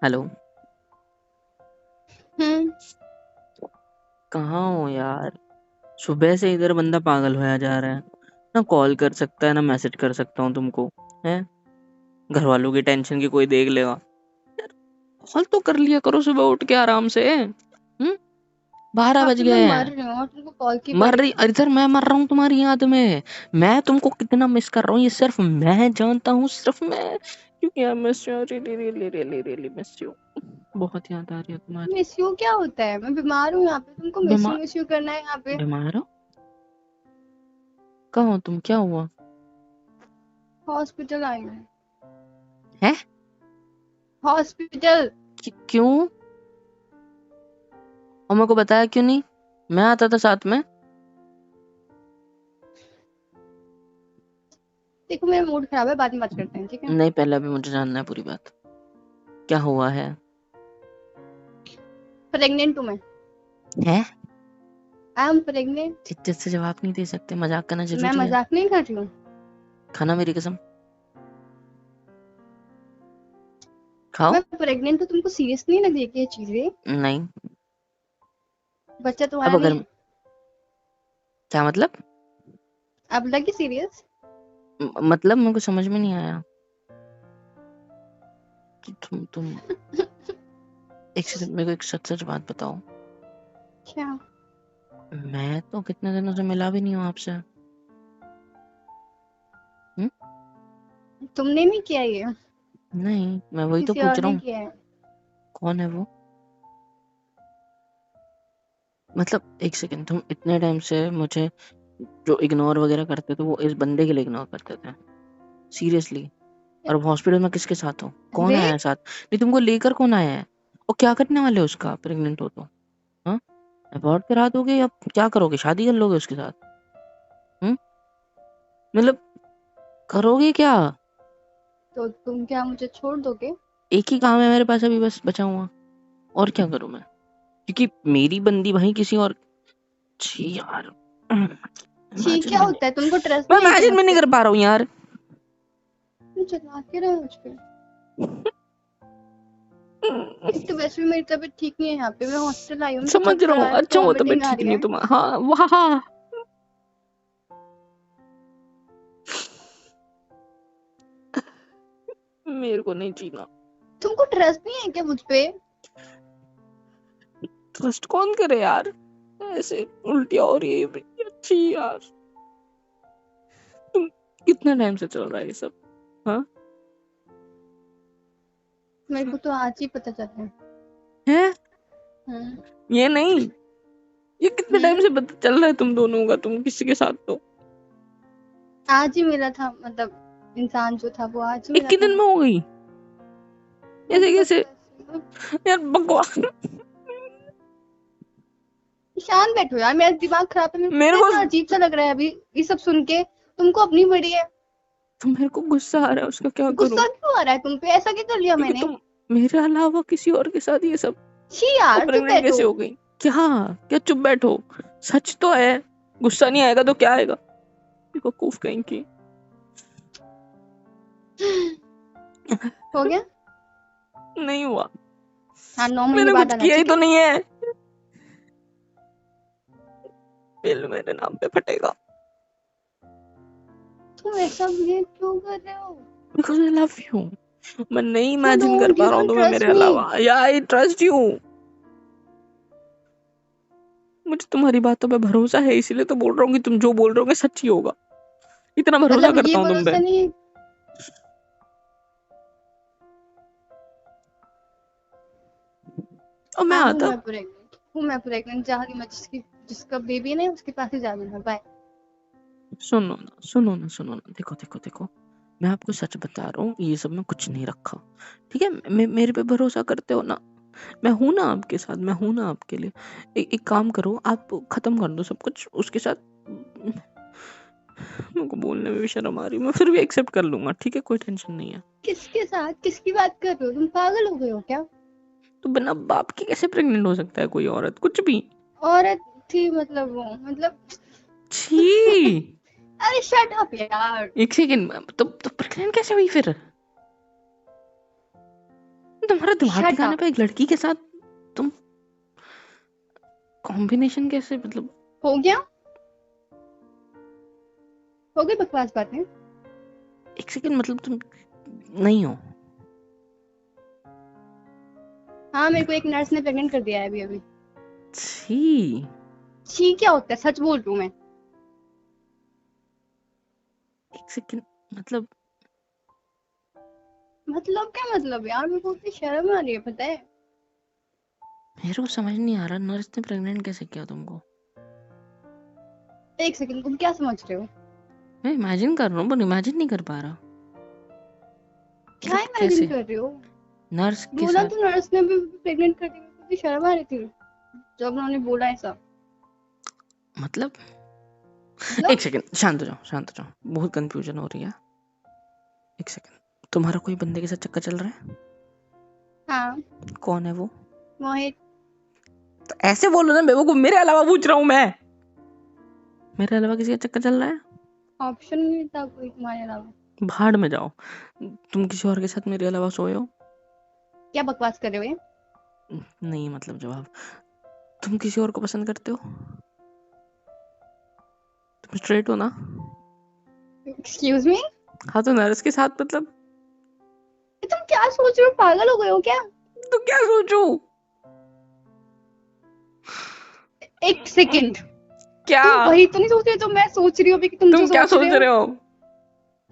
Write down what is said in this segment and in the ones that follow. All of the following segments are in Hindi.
हेलो। हम्म। कहाँ हो यार? सुबह से इधर बंदा पागल होया जा रहा है। ना कॉल कर सकता है ना मैसेज कर सकता हूँ तुमको। है घर वालों की टेंशन की कोई देख लेगा यार। कॉल तो कर लिया करो सुबह उठ के आराम से। 12 हाँ बज तो मैं गए मर हैं। रही हूँ और तुमको कॉल की मर पड़ी रही है। इधर मैं मर रहा हूँ तुम्हारी याद में। मैं तुमको कितना मिस कर रहा हूँ ये सिर्फ मैं जानता हूँ, सिर्फ मैं। क्योंकि I miss you, really really really really miss you. बहुत याद आ रही है तुम्हारी। मिस यू क्या होता है? मैं बीमार हूँ यहाँ पे, तुमको बीमार? मिस यू करना है यहाँ पे? बीमार हो? कहाँ हो तुम? क्या हुआ? हॉस्पिटल आई हूँ। है? हॉस्पिटल। क्यों? और मेरे को बताया क्यों नहीं? मैं आता था साथ में। देखो मेरा मूड खराब है, बाद में बात करते हैं, ठीक है? नहीं, पहले अभी मुझे जानना है पूरी बात। क्या हुआ है? प्रेग्नेंट हूँ मैं। है? I am pregnant. इज्जत से जवाब नहीं दे सकते? मजाक करना मैं जरूरी है? मजाक नहीं कर रही हूँ। खाना मेरी कसम। खाओ। मैं प्रेग्नेंट हूँ, तुमको सीरियस नहीं लग रही है ये चीजें? नहीं। बच्चा अब तुम्हारा नहीं अगर है? क्या मतलब? अब लगी सीरियस? मतलब मेरे को समझ में नहीं आया कि तुम एक सेकंड, मेरे को एक सच सच बात बताओ। क्या? मैं तो कितने दिनों से मिला भी नहीं हूँ आपसे। हम्म? तुमने नहीं किया ये? नहीं, मैं वही तो किसी पूछ और रहा ने हूँ। किया है? कौन है वो? मतलब एक सेकंड, तुम इतने टाइम से मुझे जो इग्नोर वगैरह करते थे वो इस बंदे के लिए इग्नोर करते थे? सीरियसली? और हॉस्पिटल में किसके साथ हो? कौन अरे आया है साथ? नहीं, तुमको लेकर कौन आया है? और क्या करने वाले हो उसका प्रेग्नेंट हो तो? हाँ, अबॉर्ट करा दोगे या क्या करोगे? शादी कर लोगे उसके साथ? हम्म? मतलब करोगे क्या? तो तुम क्या मुझे छोड़ दोगे? एक ही काम है मेरे पास अभी बस बचा हुआ। और क्या करूं मैं? क्योंकि मेरी बंदी वहीं किसी और। छी यार। छी इमेजिन क्या भी नहीं। होता है? तुमको ट्रस्ट मैं नहीं है क्या इमेजिन मुझ भी नहीं पे? कर पा रहा हूँ यार। तुम चिल्ला के रहे हो मुझ पे। एक तो वैसे भी मेरी तबीयत ठीक नहीं है, यहाँ पे मैं हॉस्पिटल आई हूँ, मुझे समझ रहा चक्कर हूँ, आ रहा है, अच्छा वो तबीयत वॉमिटिंग आ ठीक रही नहीं है है। तुम्हारा? हाँ वाह। मेरे को नहीं जीना। तुमको ट्रस्ट नहीं है क्या मुझ पे? ट्रस्ट कौन करे यार? ऐसे उल्टियाँ हो रही है मेरी। अच्छी यार। तुम कितना टाइम से चल रहा है ये सब? हाँ? मेरे को तो आज ही पता चला है। है? हम्म। ये नहीं, ये कितने टाइम हम्म। से पता चल रहा है तुम दोनों का? तुम किसी के साथ तो आज ही मिला था, मतलब इंसान जो था वो आज ही एक मिला ही था। दिन में हो गई? ऐसे मतलब कैसे? वैसे यार बकवास। शांत बैठो यार, मेरा दिमाग खराब है, मेरे को मेरे पता है को इतना अजीब सा लग रहा है अभी ये सब सुन के। तुमको अपनी बड़ी है। तो मेरे को गुस्सा आ रहा है, उसका क्या करूं? गुस्सा क्यों आ रहा है तुम पे? ऐसा क्या कर लिया क्योंकि मैंने? तुम मेरे अलावा किसी और के साथ ये सब। छी और यार, चुप प्रेग्नेंट बैठो। कैसे हो गई? क्या? क्या चुप बैठो? सच तो है। गुस्सा नहीं आएगा तो क्या आएगा? बेवकूफ कहीं की। हो गया? नहीं हुआ। हाँ, 9 महीने मैंने बाद कुछ आना, किया ही ठीक तो है? नहीं है। बिल मेरे नाम पे फटेगा। तुम ऐसा बिहेव क्यों कर रहे हो? Because I love you. मैं नहीं यू इमेजिन कर डोंट, पा यू रहा हूँ डोंट तुम्हें मेरे ट्रस्ट मी। अलावा, या आई ट्रस्ट यू। मुझे तुम्हारी बातों पे भरोसा है, इसीलिए तो बोल रहा हूँ कि तुम जो बोल रहे हो सच ही होगा। इतना भरोसा मतलब ये करता हूँ तुम पे। भरोसा नहीं है? और मैं हाँ, आता। हूँ मैं प्रेग्नेंट, जा रही मैं, जिसका बेबी है ना उसके पास ही जा रही हूँ। बाय। सुनो ना सुनो ना सुनो ना, देखो देखो देखो। मैं आपको सच बता रहा हूँ, ये सब में कुछ नहीं रखा। ठीक है? मेरे पे भरोसा करते हो ना? मैं हूं ना आपके साथ, मैं हूं ना आपके लिए। एक काम करो, आप खत्म कर दो सब कुछ उसके साथ। मेरे को बोलने में भी शर्म आ रही है, मैं फिर भी एक्सेप्ट कर लूंगा, ठीक है? कोई टेंशन नहीं है। किसके साथ? किसकी बात कर रहे हो? तुम पागल हो गए हो क्या? तो बिना बाप के कैसे प्रेग्नेंट हो सकता है कोई औरत? कुछ भी। औरत थी मतलब वो, मतलब छी। अरे शट अप यार। एक सेकंड, तो प्रेग्नेंट कैसे हुई फिर? तुम्हारा दिमाग शट ठिकाने अप। पे, एक लड़की के साथ तुम कॉम्बिनेशन कैसे, मतलब हो गया, हो गई बकवास बातें। एक सेकंड, मतलब तुम नहीं हो। हाँ, मेरे को एक नर्स ने प्रेग्नेंट कर दिया है अभी अभी। छी, छी क्या होता है, सच बोल रही हूँ मैं। एक सेकंड, मतलब मतलब क्या मतलब यार, मेरे को इतनी शर्म आ रही है पता है। मेरे को समझ नहीं आ रहा, नर्स ने प्रेग्नेंट कैसे किया तुमको? एक सेकंड, तुम क्या समझ रहे हो? मैं इमेजिन कर रहा हूँ पर इमेजिन नहीं कर पा रहा, क्या मतलब इमेजिन कैसे कर रहे हो? नर्स के बोला साथ, तो नर्स ने भी प्रेग्नेंट कर दी, मेरे को इतनी शर्म आ रही थी जब उन्होंने बोला ऐसा। मतलब एक मतलब सेकंड, शांत हो जाओ, शांत हो जाओ, बहुत कंफ्यूजन हो रही है। एक सेकंड, तुम्हारा कोई बंदे के साथ चक्कर चल रहा है? हाँ, कौन है वो? मोहित। तो ऐसे बोलो ना बेवकूफ, मेरे अलावा पूछ रहा हूँ मैं, मेरे अलावा किसी का चक्कर चल रहा है? ऑप्शन नहीं था कोई तुम्हारे अलावा। भाड़ में जाओ, तुम किसी और के साथ मेरे अलावा सोए हो? क्या बकवास कर रहे हो ये? नहीं, मतलब जवाब, तुम किसी और को पसंद करते हो? तुम स्ट्रेट हो ना? Excuse me. हाँ, तो नर्स के साथ मतलब तुम क्या सोच रहे हो, पागल हो गए हो क्या? तो क्या सोचू? एक सेकंड, क्या? तुम वही तो नहीं सोच रहे जो मैं सोच रही हूँ अभी कि तुम जो तुम क्या सोच रहे सोच हो? रहे हो?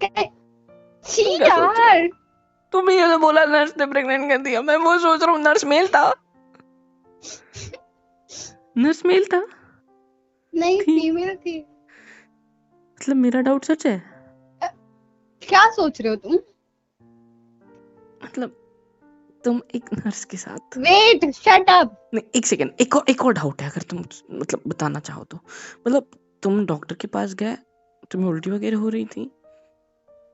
क्या? छी तुम क्या सोच रहे हो? यार। तुम ही जो बोला नर्स ने प्रेग्नेंट कर दिया, मैं वो सोच रहा हूँ, नर्स मेल था, नर्स मेल था, नहीं, थी, फीमेल थी। मतलब मेरा डाउट सच है? क्या सोच रहे हो तुम? मतलब तुम एक नर्स के साथ, वेट, शट अप। नहीं एक सेकंड, एक और डाउट है, अगर तुम मतलब बताना चाहो तो, मतलब तुम डॉक्टर के पास गए, तुम्हें उल्टी वगैरह हो रही थी,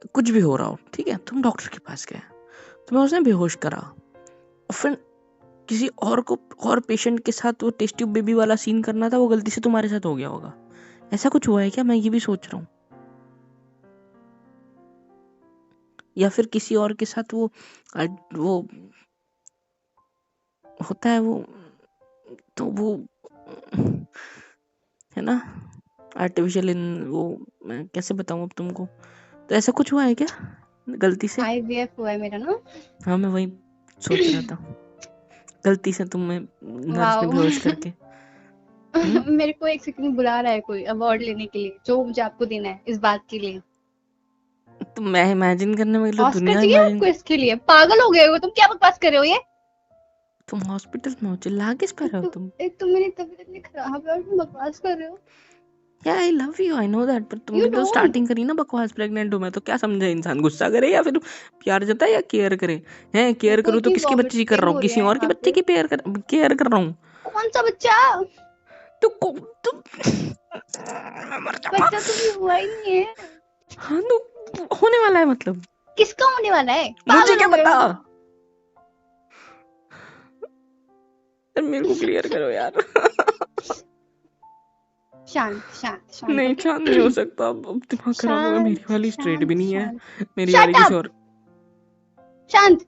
कुछ भी हो रहा हो, ठीक है, तुम डॉक्टर के पास गए, तुम्हें उसने बेहोश करा, और फिर किसी और को, और पेशेंट के साथ वो टेस्ट ट्यूब बेबी वाला सीन करना था, वो गलती से तुम्हारे साथ हो गया होगा, ऐसा कुछ हुआ है क्या? मैं ये भी सोच रहा हूँ, या फिर किसी और के साथ वो होता है वो, तो वो है ना, आर्टिफिशियल इन वो, मैं कैसे बताऊं अब तुमको, तो ऐसा कुछ हुआ है क्या गलती से? आईवीएफ हुआ है मेरा ना। हाँ, मैं वही सोच रहा था, गलती से तुम्हें नर्स ने वाओ। बेहोश करके। हम्म, मेरे को एक सेकंड बुला रहा है कोई अवार्ड लेने के लिए, जो मुझे आपको देना है इस बात के लिए। तो मैं इमेजिन करने में मतलब ऑस्कर दुनिया चाहिए इमेजिन। आपको इसके लिए? पागल हो गए हो तुम, क्या बकवास कर रहे हो ये? तुम हॉस्पिटल में हो, चिल्ला किस पर रहे हो तुम? एक तो मेरी तबीयत इतनी खराब है और तुम बकवास कर रहे हो। या आई love you, I know that, पर यू तुमने तो डोंट। स्टार्टिंग करी ना बकवास, प्रेग्नेंट हूं मैं, तो क्या समझे इंसान, गुस्सा करे या फिर प्यार जताए या केयर करे? हैं, मेरे केयर को करूँ तो इतनी किसके बच्चे की कर वॉमिटिंग रहा हो हूँ? रही किसी है और के यहाँ बच्चे पे। की केयर कर रहा हूँ? कौन सा बच्चा? तो मैं मर जाऊंगा। बच्चा तो भी हुआ ही नहीं है। हाँ, तो होने वाला है मतलब, किसका होने वाला है, मुझे पागल क्या हो गए पता? हो तुम? यार मेरे को क्लियर करो यार। शांत शांत शांत, नहीं, ओके। शांत नहीं हो सकता, अब दिमाग खराब हो गया, मेरी शांत वाली स्ट्रेट भी शांत नहीं है, शांत। मेरी वाली शट किसी अप। और। शांत।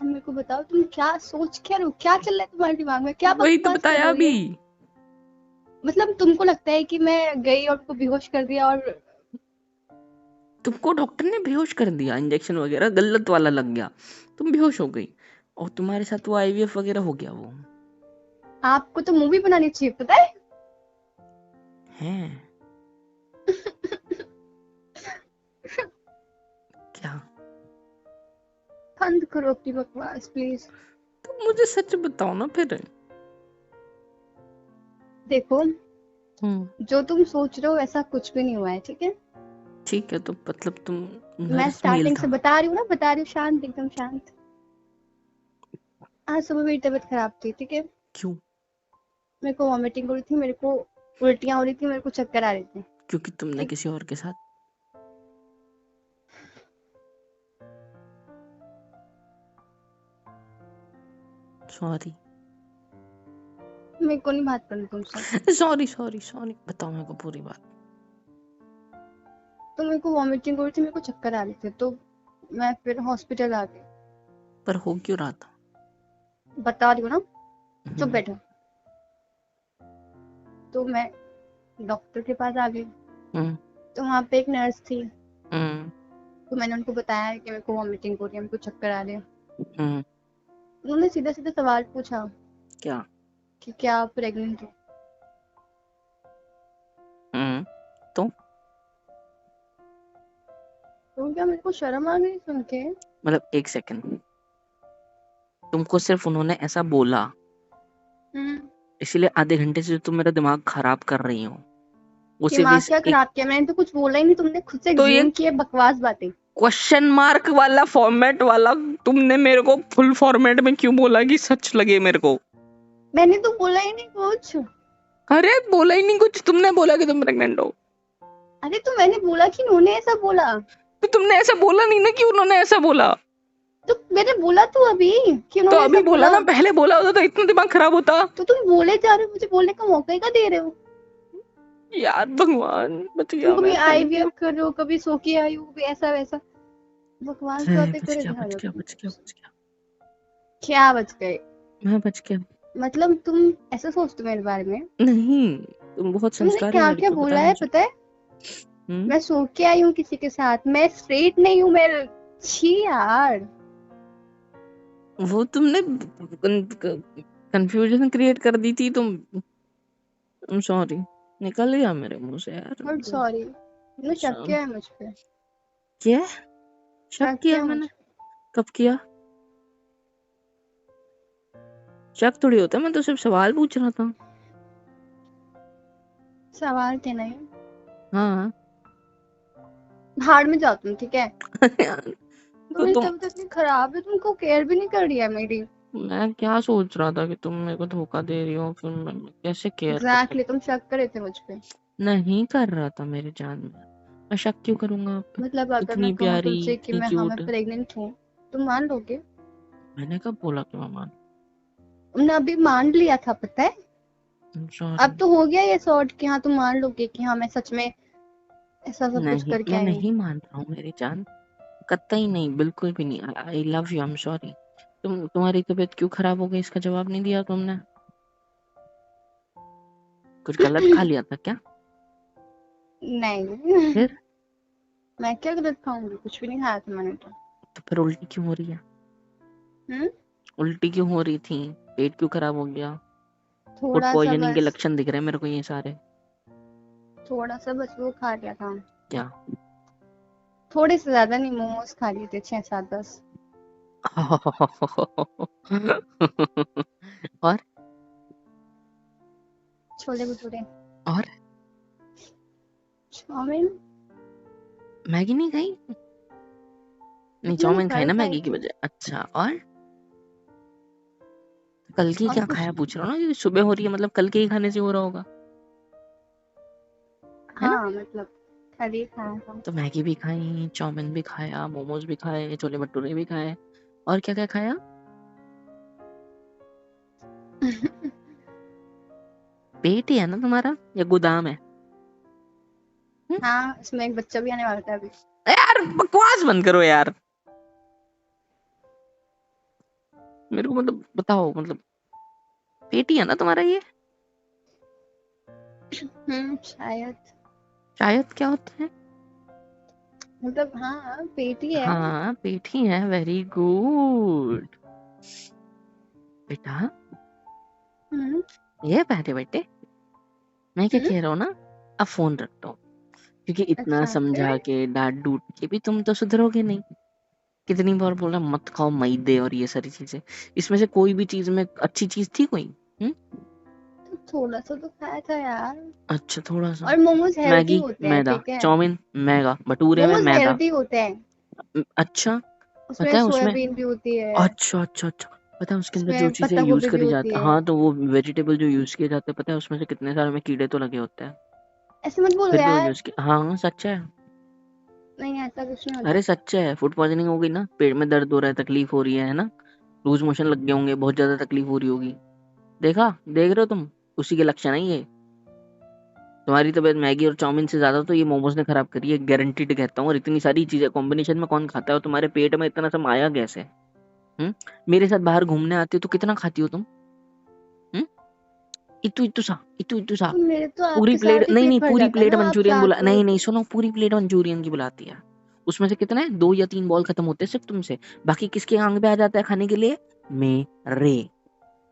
अब मेरे को बताओ, तुम क्या सोच क्या रहे हो, क्या चल रहा है तुम्हारे दिमाग में, क्या वही तो बकवास कर रहे बताया हो अभी, ये? मतलब तुमको लगता है कि मैं गई और उनको बेहोश कर दिया और तुमको डॉक्टर ने बेहोश कर दिया, इंजेक्शन वगैरह गलत वाला लग गया, तुम बेहोश हो गई, और तुम्हारे साथ वो आईवीएफ वगैरह हो गया वो आपको तो मूवी बनानी चाहिए पता है। है क्या? बंद करो अपनी बकवास प्लीज। तो मुझे सच बताओ ना फिर। देखो, हम्म, जो तुम सोच रहे हो ऐसा कुछ भी नहीं हुआ है, ठीक है? ठीक है, तो मतलब तुम मैं नर्स मेल स्टार्टिंग से था? बता रही हूँ ना, बता रही हूँ, शांत, एकदम शांत। आज सुबह मेरी तबीयत खराब थी, ठीक है? क्यों? मेरे को वॉमिटिंग हो रही थी, मेरे को उल्टियाँ हो रही थी, मेरे को चक्कर आ रहे थे। क्योंकि तुमने ठीक। किसी और के साथ, सॉरी, मेरे को नहीं बात करनी तुमसे। सॉरी सॉरी सॉरी, बताओ मेरे को पूरी बात। तो मेरे को वॉमिटिंग हो रही थी, मेरे को चक्कर आ रहे थे, तो मैं फिर हॉस्पिटल आ गई। पर हो क्यों रहा था? बता रही हूँ ना, चुप हम्म, बैठो। तो मैं डॉक्टर के पास आ गई, हम्म, तो वहाँ पे एक नर्स थी। हम्म, तो मैंने उनको बताया कि मेरे को वॉमिटिंग हो रही है, मेरे को चक्कर आ रहे हैं। हम्म, उन्होंने सीधा सीधा सवाल पूछा क्या? कि क्या आप प्रेग्नेंट हो। हम्म, तो तो क्या मेरे को शर्म आ गई सुन के। मतलब एक सेकंड, तुमको सिर्फ उन्होंने ऐसा बोला, हम्म। इसीलिए आधे घंटे से तुम मेरा दिमाग खराब कर रही हो? वो सिर्फ दिमाग इस क्या एक, खराब किया, मैंने तो कुछ बोला ही नहीं, तुमने खुद से तो ये ज्यूम किए बकवास बातें। क्वेश्चन मार्क वाला फॉर्मेट वाला तुमने मेरे को फुल फॉर्मेट में क्यों बोला कि सच लगे मेरे को? मैंने तो बोला ही नहीं कुछ। अरे बोला ही नहीं कुछ, तुमने बोला कि तुम प्रेग्नेंट हो। अरे तो मैंने बोला कि उन्होंने ऐसा बोला। तो तुमने ऐसा बोला नहीं ना कि उन्होंने ऐसा बोला। तो मैंने बोला तो अभी कि तो उन्होंने अभी ऐसा बोला बोला। ना, पहले बोला होता तो इतना दिमाग खराब होता? तो तुम बोले जा रहे हो, मुझे बोलने का मौका ही का दे रहे हो। यार भगवान, बच तुम गया कभी मैं, थैंक यू। आईवीएफ कर रहे हो, कभी सो के आई हो, कभी ऐसा वैसा बकवास अरे बातें बच करे गया, जा रहे बच हो गया, तुम। बच गया, बच गया। क्या बच गए? मैं बच गया। मतलब तुम ऐसा सोचते हो मेरे बारे में? नहीं, तुम बहुत तुमने संस्कारी क्या क्या लड़की हो, पता बोला है है मुझे। पता है? हम्म। मैं सो के आई हूँ किसी के साथ, मैं स्ट्रेट नहीं हूँ मैं। छी यार। वो तुमने कंफ्यूजन क्रिएट कर दी थी तुम। सॉरी, निकल गया मेरे मुंह से यार। और सॉरी, तुमने शक अच्छा, किया है मुझ पे। क्या? शक शक किया किया मुझ मैंने? पे। कब किया? शक थोड़ी होता है, मैं तो सिर्फ सवाल पूछ रहा था। सवाल थे नहीं। हाँ। भाड़ में जाओ तुम, ठीक है। यार, तो तुम्हारी तुम, तबीयत इतनी खराब है, तुमको केयर भी नहीं कर रही है मेरी। मैं क्या सोच रहा था कि तुम मेरे को धोखा दे रही हो, फिर मैं कैसे केयर कर एग्जैक्टली, सकता? तुम शक करे थे मुझ पे। नहीं कर रहा था मेरी जान में, मैं शक क्यों करूंगा आप पे? मतलब अगर मैं इतनी कहूँ प्यारी, तुमसे कि इतनी मैं क्यूट। प्रेग्नेंट हूँ, तुम मान लोगे? मैंने कब बोला कि मैं मान? तुमने अभी मान लिया था पता है। सॉरी। अब तो हो गया ये सॉर्ट कि हाँ तुम मान लोगे कि हाँ मैं सच में ऐसा सब कुछ नहीं, करके मैं आई हूँ। नहीं मान रहा हूँ मेरी जान, कतई नहीं, बिल्कुल भी नहीं। आई love you, I am sorry. तुम्हारी तबीयत क्यों खराब हो गई इसका जवाब नहीं दिया तुमने? कुछ गलत खा लिया था क्या? नहीं। फिर? मैं क्या गलत खाऊंगी, कुछ भी नहीं खाया था मैंने तो। तो फिर उल्टी क्यों हो रही है? हम्म। उल्टी क्यों हो रही थी? पेट क्यों खराब हो गया? फूड थोड़ा सा पॉइजनिंग के बस, लक्षण दिख रहे हैं मेरे को ये सारे। थोड़ा सा बस वो खा लिया था। क्या? थोड़े से ज्यादा नहीं, मोमोज खा लिए थे 6-7-10। और? छोले भटूरे। और? चाउमीन। मैगी नहीं खाई? नहीं, नहीं, चाउमीन खाई कल ना खाई मैगी की थी। बजाय। अच्छा, और कल की और क्या कुछ खाया नहीं। पूछ रहा हूँ ना, क्योंकि सुबह हो रही है मतलब कल के ही खाने से हो रहा होगा, है ना? हाँ मतलब कल ही खाया था। तो मैगी भी खाई, चाउमीन भी खाया, मोमोज भी खाए, छोले भटूरे भी खाए, और क्या क्या खाया? पेट ही है ना तुम्हारा या गोदाम है? हम्म? हाँ, इसमें एक बच्चा भी आने वाला था अभी। यार बकवास बंद करो यार, मेरे को मतलब बताओ, मतलब पेट ही है ना तुम्हारा ये? शायद। शायद क्या होता है? मतलब हाँ पेट ही है। हाँ, पेट ही है, वेरी गुड बेटा। हम्म। ये पहले बेटे, मैं क्या हम्म। कह रहा हूँ ना, अब फोन रखता हूँ, क्योंकि इतना अच्छा समझा फिर। के डांट डूट के भी तुम तो सुधरोगे नहीं। कितनी बार बोला मत खाओ मैदे और ये सारी चीजें, इसमें से कोई भी चीज में अच्छी चीज थी कोई? हम्म? तो थोड़ा सा तो खाया था यार। अच्छा, थोड़ा सा। और मोमोज हेल्दी मैगी होते हैं, मैदा, ठीक है। चाउमीन मैदा, भटूरे में मोमोज मैदा। हेल्दी होते हैं। अच्छा, उसमें पता है उसमें, सोयाबीन भी होती है। अच्छा अच्छा अच्छा, पता है उसके अंदर जो उसमें चीजें पत्ता यूज गोभी भी करी होती जाती है, है। हाँ, तो वो वेजिटेबल जो यूज किए जाते हैं, पता है उसमें से कितने सारे में कीड़े तो लगे होते हैं, ऐसे मत बोलो फिर भी वो यार। यूज किए। हाँ सच है। नहीं, ऐसा कुछ नहीं अरे होता। सच है, फूड पॉइजनिंग हो गई ना, पेट में दर्द हो रहा है, तकलीफ हो रही है ना, लूज मोशन लग गए होंगे, बहुत ज्यादा तकलीफ हो रही होगी, देखा, देख रहे हो तुम, उसी के लक्षण है ये। तुम्हारी तबीयत मैगी और चाउमीन से ज्यादा तो ये मोमोज ने खराब करी है, गारंटीड कहता हूँ। और इतनी सारी चीजें कॉम्बिनेशन में कौन खाता है, और तुम्हारे पेट में इतना सब आया कैसे? मेरे साथ बाहर घूमने आती हो तो कितना खाती हो तुम? इतू सा तो मेरे तो पूरी आपके प्लेट, साथ ही नहीं पेट नहीं, भर पूरी जाता है प्लेट ना, आप मंचूरियन बुला, साथ रहो नहीं नहीं, तो। सुनो, पूरी प्लेट मंचूरियन की बुलाती है। उसमें से कितना है, 2 या 3 बॉल खत्म होते हैं सिर्फ तुमसे। बाकी किसके आंग पे आ जाता है खाने के लिए? मेरे।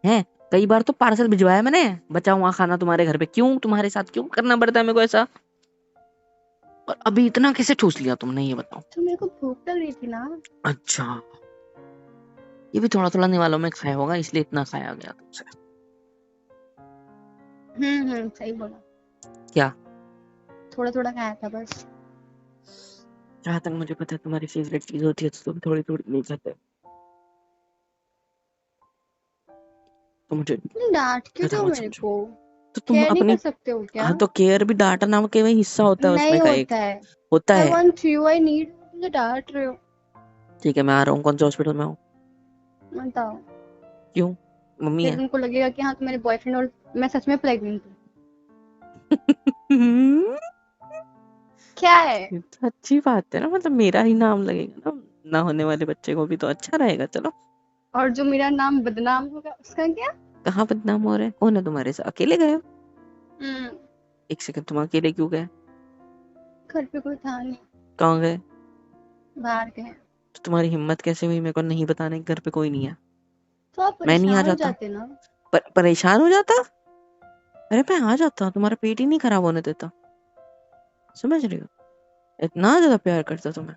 हैं? कई बार तो पार्सल भिजवाया मैंने, बचा हुआ खाना तुम्हारे घर पे। क्यों तुम्हारे साथ क्यों करना पड़ता है मेरे को ऐसा? और अभी इतना कैसे ठूस लिया तुमने, ये बताओ? तो मेरे को भूख लग रही थी ना। अच्छा, ये भी थोड़ा थोड़ा निवालों में खाया होगा, इसलिए इतना खाया गया तुमसे। सही बोला। क्या? थोड़ा थोड़ा खाया था बस। जहाँ तक मुझे पता है तुम्हारी फेवरेट चीज होती है तो तुम थोड़ी थोड़ी नहीं खाते। तो मुझे डांट क्यों रहे पता हो मत मेरे समझो। को? तो तुम केयर नहीं अपनी, कर सकते हो क्या? हाँ तो केयर भी डांटना के वही हिस्सा होता है उसमें नहीं का एक। होता है। होता आई है। वांट यू, आई नीड, मुझे डांट रहे हो। ठीक है, मैं आ रहा हूँ, कौन से हॉस्पिटल में हूँ? बताओ। क्यों? मम्मी फिर है? उनको लगेगा कि हाँ, तुम्हारे बॉयफ्रेंड और मैं सच में प्रेग्नेंट हूँ। क्या है? ये तो अच्छी बात है ना, मतलब मेरा ही नाम लगेगा ना, ना होने वाले बच्चे को भी तो अच्छा रहेगा। चलो। और जो मेरा नाम बदनाम होगा उसका क्या? कहाँ बदनाम हो रहे हैं? कौन है तुम्हारे साथ? अकेले गए हो? हम्म। एक सेकंड, तुम अकेले क्यों गए? घर पे कोई था नहीं। कहाँ गए? बाहर गए। तो तुम्हारी हिम्मत कैसे हुई मेरे को नहीं बताने कि घर पे कोई नहीं है? तो आप मैं नहीं आ परेशान हो जाता? जाते ना। परेशान हो जाता? अरे मैं आ जाता, तुम्हारा पेट ही नहीं खराब होने देता। समझ रही हो? इतना ज्यादा प्यार करता तुम्हें।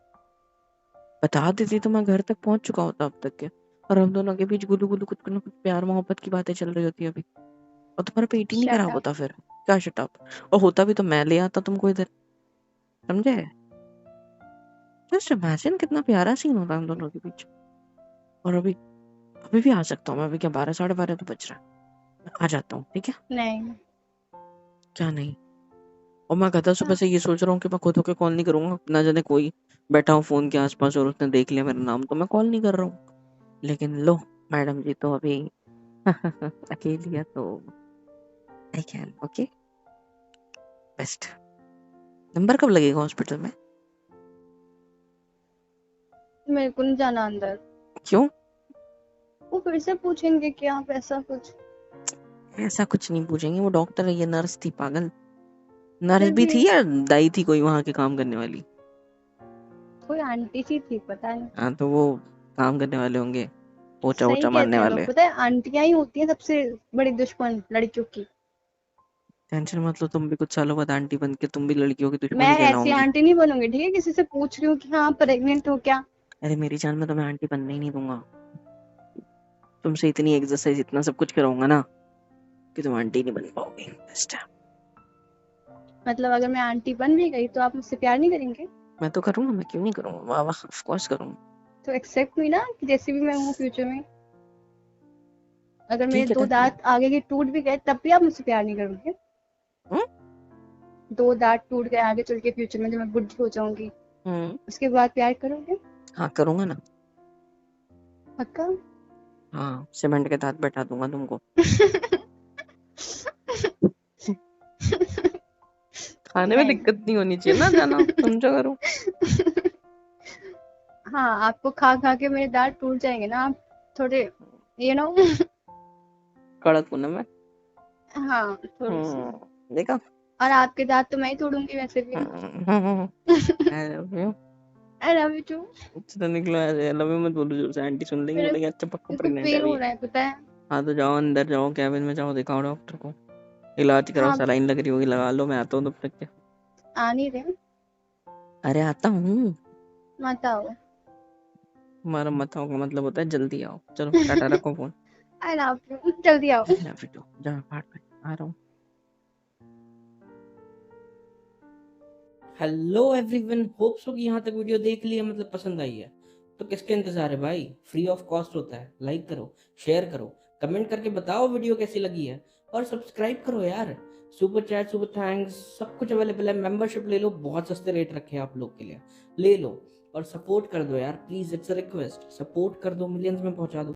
बता देती तो मैं घर तक पहुंच चुका होता अब तक के। और हम दोनों के बीच गुलू गुलू कुछ ना कुछ प्यार मोहब्बत की बातें चल रही होती अभी। और तुम्हारा पेट ही नहीं शट खराब अप। होता फिर। क्या शट अप? और होता भी तो मैं ले आता तुमको इधर। समझे? जस्ट इमेजिन कितना प्यारा सीन होता हम दोनों के बीच। और अभी, अभी भी आ सकता हूँ मैं। अभी क्या 12 साढ़े 12 तो बज रहा है। मैं आ जाता हूँ, ठीक है? नहीं। क्या नहीं? और मैं गधा सुबह हाँ। से ये सोच रहा हूँ कि मैं खुद होके कॉल नहीं करूंगा, ना जाने कोई बैठा हूँ फोन के आसपास और उसने देख लिया मेरा नाम तो मैं कॉल नहीं कर रहा हूँ। लेकिन लो, मैडम जी तो अभी अकेली है तो I can, okay. Best. Number कब लगेगा हॉस्पिटल में? मेरे को नहीं जाना अंदर। क्यों? वो फिर से पूछेंगे कि आप ऐसा कुछ। ऐसा कुछ नहीं पूछेंगे, वो डॉक्टर है, ये नर्स थी पागल। नर्स फिर भी भी थी या दाई थी कोई वहां के काम करने वाली? कोई आंटी सी थी, पता नहीं। हाँ तो वो काम करने वाले होंगे, पोचा सही वोचा मारने कहते हैं वाले। लोग, पता है आंटियां ही होती हैं सबसे बड़ी दुश्मन लड़कियों की। टेंशन मत लो, तुम भी कुछ सालों बाद आंटी बन के तुम भी लड़कियों की मैं दुश्मन ऐसी कहलाओगी। आंटी नहीं बनूंगी, ठीक है? किसी से पूछ रही हूँ कि हाँ प्रेग्नेंट हो क्या। अरे मेरी जान, मैं तुम्हें आंटी बनने ही नहीं दूंगा। तुमसे इतनी एक्सरसाइज इतना सब कुछ कराऊंगा ना कि तुम आंटी नहीं बन पाओगी। बेस्ट है। मतलब अगर मैं आंटी बन भी गई तो आप मुझसे प्यार नहीं करेंगे? मैं तो करूंगा, मैं क्यों नहीं करूंगा, वाह वाह, ऑफ कोर्स करूंगा। तो एक्सेप्ट हुई ना कि जैसे भी मैं हूँ फ्यूचर में। अगर मेरे ठीक है 2 डन। दांत आगे के टूट भी गए तब भी आप मुझसे प्यार नहीं करोगे? हम्म 2 दांत टूट गए आगे चल के फ्यूचर में, जब मैं बुढ़ी हो जाऊंगी, हम्म, उसके बाद प्यार करोगे? हाँ करूंगा ना। पक्का? हाँ, सीमेंट के साथ बैठा दूंगा तुमको। खाने में नहीं। दिक्कत नहीं होनी चाहिए ना, जाना समझा करो। हाँ, आपको खा खा के मेरे दांत टूट जाएंगे ना, आप थोड़े, यू नो। कड़क हूं ना मैं। हाँ, थोड़ी सी। देखा। और आपके दांत तो मैं ही तोड़ूंगी वैसे भी। I love you. I love you too. तो निकलो ऐसे, लव यू मत बोलो जोर से, आंटी सुन लेंगी, मेरे बोलेगी अच्छा पक्का मेरे को प्रेग्नेंट है पेन अभी। हो रहा है, पता है। हाँ तो जाओ अंदर, जाओ कैबिन में, जाओ दिखाओ डॉक्टर को, इलाज कराओ, हाँ, सलाइन लग रही होगी, लगा लो, मैं आता हूँ तब तक के। आ नहीं रहे। अरे आता हूँ। मत आओ। तुम्हारा मत आओ का मतलब होता है जल्दी आओ। चलो टाटा, रखो फोन। आई लव यू, जल्दी आओ। I love you too. जाओ पार्ट में आ रहा हूँ। हेलो एवरीवन, होप सो कि यहाँ तक वीडियो देख लिया, मतलब पसंद आई है। तो किसके इंतजार है भाई, फ्री ऑफ कॉस्ट होता है। लाइक करो, शेयर करो, कमेंट करके बताओ वीडियो कैसी लगी है, और सब्सक्राइब करो यार। सुपर चैट, सुपर थैंक्स, सब कुछ अवेलेबल है। मेंबरशिप ले लो, बहुत सस्ते रेट रखे हैं आप लोग के लिए, ले लो। और सपोर्ट कर दो यार please, it's a request, support कर दो, मिलियंस में पहुंचा दो।